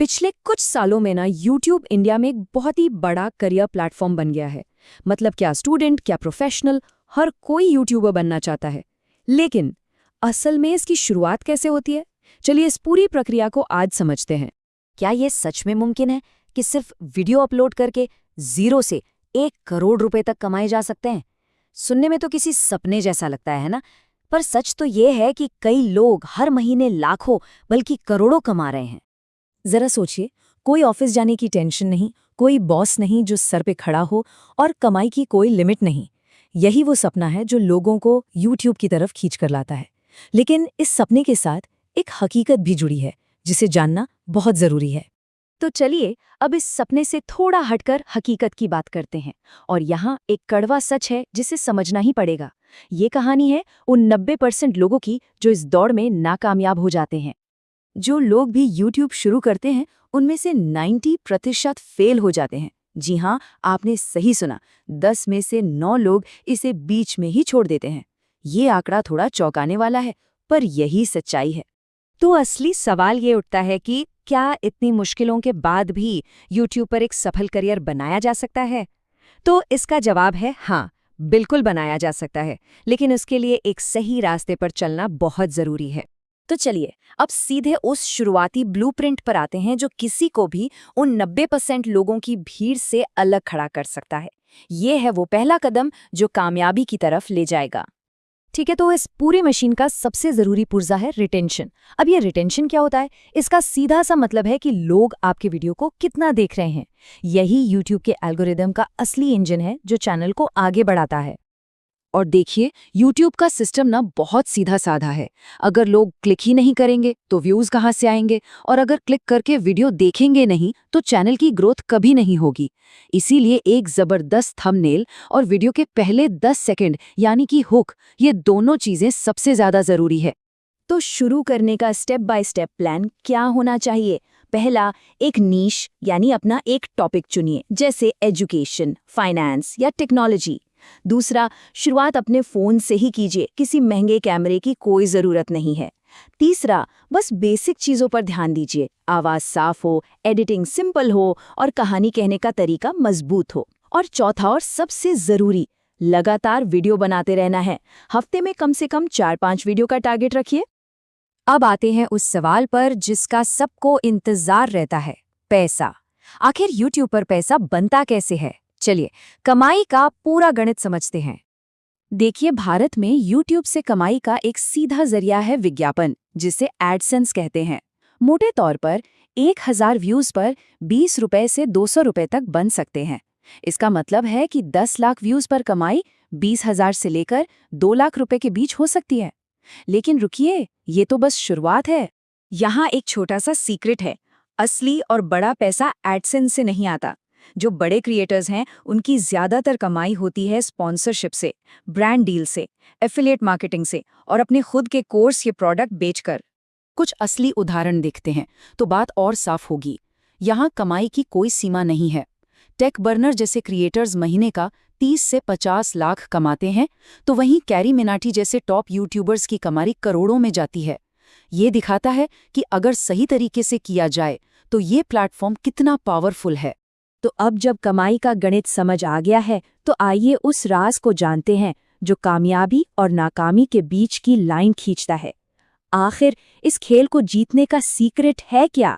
पिछले कुछ सालों में ना यूट्यूब इंडिया में एक बहुत ही बड़ा करियर प्लेटफॉर्म बन गया है। मतलब क्या स्टूडेंट, क्या प्रोफेशनल, हर कोई यूट्यूबर बनना चाहता है। लेकिन असल में इसकी शुरुआत कैसे होती है? चलिए इस पूरी प्रक्रिया को आज समझते हैं। क्या ये सच में मुमकिन है कि सिर्फ वीडियो अपलोड करके 0 से 1 करोड़ रुपए तक कमाए जा सकते हैं? सुनने में तो किसी सपने जैसा लगता है ना? पर सच तो ये है कि कई लोग हर महीने लाखों बल्कि करोड़ों कमा रहे हैं। जरा सोचिए, कोई ऑफिस जाने की टेंशन नहीं, कोई बॉस नहीं जो सर पे खड़ा हो, और कमाई की कोई लिमिट नहीं। यही वो सपना है जो लोगों को यूट्यूब की तरफ खींच कर लाता है। लेकिन इस सपने के साथ एक हकीकत भी जुड़ी है, जिसे जानना बहुत जरूरी है। तो चलिए अब इस सपने से थोड़ा हटकर हकीकत की बात करते हैं। और यहाँ एक कड़वा सच है जिसे समझना ही पड़ेगा। ये कहानी है उन 90% लोगों की जो इस दौड़ में नाकामयाब हो जाते हैं। जो लोग भी YouTube शुरू करते हैं उनमें से 90% फेल हो जाते हैं। जी हाँ, आपने सही सुना, 10 में से 9 लोग इसे बीच में ही छोड़ देते हैं। ये आंकड़ा थोड़ा चौंकाने वाला है, पर यही सच्चाई है। तो असली सवाल ये उठता है कि क्या इतनी मुश्किलों के बाद भी YouTube पर एक सफल करियर बनाया जा सकता है? तो इसका जवाब है हाँ, बिल्कुल बनाया जा सकता है, लेकिन उसके लिए एक सही रास्ते पर चलना बहुत जरूरी है। तो चलिए अब सीधे उस शुरुआती ब्लूप्रिंट पर आते हैं जो किसी को भी उन 90% लोगों की भीड़ से अलग खड़ा कर सकता है। ये है वो पहला कदम जो कामयाबी की तरफ ले जाएगा। ठीक है, तो इस पूरी मशीन का सबसे जरूरी पुर्जा है रिटेंशन। अब ये रिटेंशन क्या होता है? इसका सीधा सा मतलब है कि लोग आपके वीडियो को कितना देख रहे हैं। यही YouTube के एल्गोरिदम का असली इंजन है जो चैनल को आगे बढ़ाता है। और देखिए, YouTube का सिस्टम ना बहुत सीधा साधा है। अगर लोग क्लिक ही नहीं करेंगे तो व्यूज कहाँ से आएंगे, और अगर क्लिक करके वीडियो देखेंगे नहीं तो चैनल की ग्रोथ कभी नहीं होगी। इसीलिए एक जबरदस्त थंबनेल और वीडियो के पहले 10 सेकंड यानी कि हुक, ये दोनों चीजें सबसे ज्यादा जरूरी है। तो शुरू करने का स्टेप बाय स्टेप प्लान क्या होना चाहिए? पहला, एक नीश यानी अपना एक टॉपिक चुनिए, जैसे एजुकेशन, फाइनेंस या टेक्नोलॉजी। दूसरा, शुरुआत अपने फोन से ही कीजिए, किसी महंगे कैमरे की कोई जरूरत नहीं है। तीसरा, बस बेसिक चीजों पर ध्यान दीजिए, आवाज साफ हो, एडिटिंग सिंपल हो और कहानी कहने का तरीका मजबूत हो। और चौथा और सबसे जरूरी, लगातार वीडियो बनाते रहना है। हफ्ते में कम से कम 4-5 वीडियो का टारगेट रखिए। अब आते हैं उस सवाल पर जिसका सबको इंतजार रहता है, पैसा। आखिर YouTube पर पैसा बनता कैसे है? चलिए कमाई का पूरा गणित समझते हैं। देखिए, भारत में YouTube से कमाई का एक सीधा जरिया है विज्ञापन, जिसे एडसेंस कहते हैं। मोटे तौर पर 1000 व्यूज पर 20 रुपए से 200 रुपए तक बन सकते हैं। इसका मतलब है कि 10 लाख व्यूज पर कमाई 20,000 से लेकर 2 लाख रुपए के बीच हो सकती है। लेकिन रुकिए, ये तो बस शुरुआत है। यहाँ एक छोटा सा सीक्रेट है। असली और बड़ा पैसा एडसेंस से नहीं आता। जो बड़े क्रिएटर्स हैं उनकी ज्यादातर कमाई होती है स्पॉन्सरशिप से, ब्रांड डील से, एफिलिएट मार्केटिंग से और अपने खुद के कोर्स या प्रोडक्ट बेचकर। कुछ असली उदाहरण देखते हैं तो बात और साफ होगी। यहाँ कमाई की कोई सीमा नहीं है। टेक बर्नर जैसे क्रिएटर्स महीने का 30 से 50 लाख कमाते हैं, तो वहीं कैरी मिनाटी जैसे टॉप यूट्यूबर्स की कमाई करोड़ों में जाती है। ये दिखाता है कि अगर सही तरीके से किया जाए तो ये प्लेटफॉर्म कितना पावरफुल है। तो अब जब कमाई का गणित समझ आ गया है, तो आइए उस राज को जानते हैं जो कामयाबी और नाकामी के बीच की लाइन खींचता है। आखिर इस खेल को जीतने का सीक्रेट है क्या?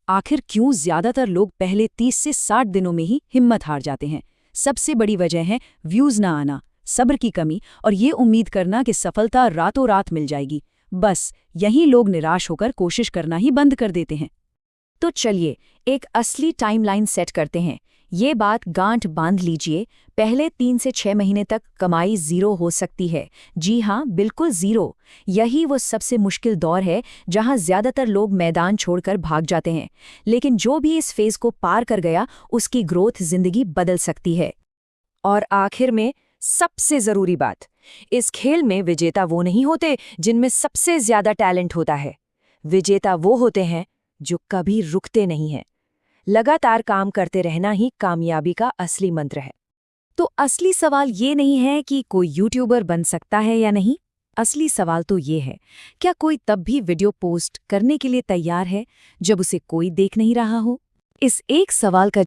आखिर क्यों ज्यादातर लोग पहले 30 से 60 दिनों में ही हिम्मत हार जाते हैं? सबसे बड़ी वजह है व्यूज ना आना, सब्र की कमी और ये उम्मीद करना कि सफलता रातों रात मिल जाएगी। बस यही लोग निराश होकर कोशिश करना ही बंद कर देते हैं। तो चलिए एक असली टाइमलाइन सेट करते हैं। ये बात गांठ बांध लीजिए, पहले 3 से 6 महीने तक कमाई 0 हो सकती है। जी हाँ, बिल्कुल 0। यही वो सबसे मुश्किल दौर है जहां ज्यादातर लोग मैदान छोड़कर भाग जाते हैं। लेकिन जो भी इस फेज को पार कर गया, उसकी ग्रोथ जिंदगी बदल सकती है। और आखिर में सबसे जरूरी बात, इस खेल में विजेता वो नहीं होते जिनमें सबसे ज्यादा टैलेंट होता है। विजेता वो होते हैं जो कभी रुकते नहीं हैं। लगातार काम करते रहना ही कामयाबी का असली मंत्र है। तो असली सवाल ये नहीं है कि कोई यूट्यूबर बन सकता है या नहीं, असली सवाल तो ये है, क्या कोई तब भी वीडियो पोस्ट करने के लिए तैयार है जब उसे कोई देख नहीं रहा हो? इस एक सवाल का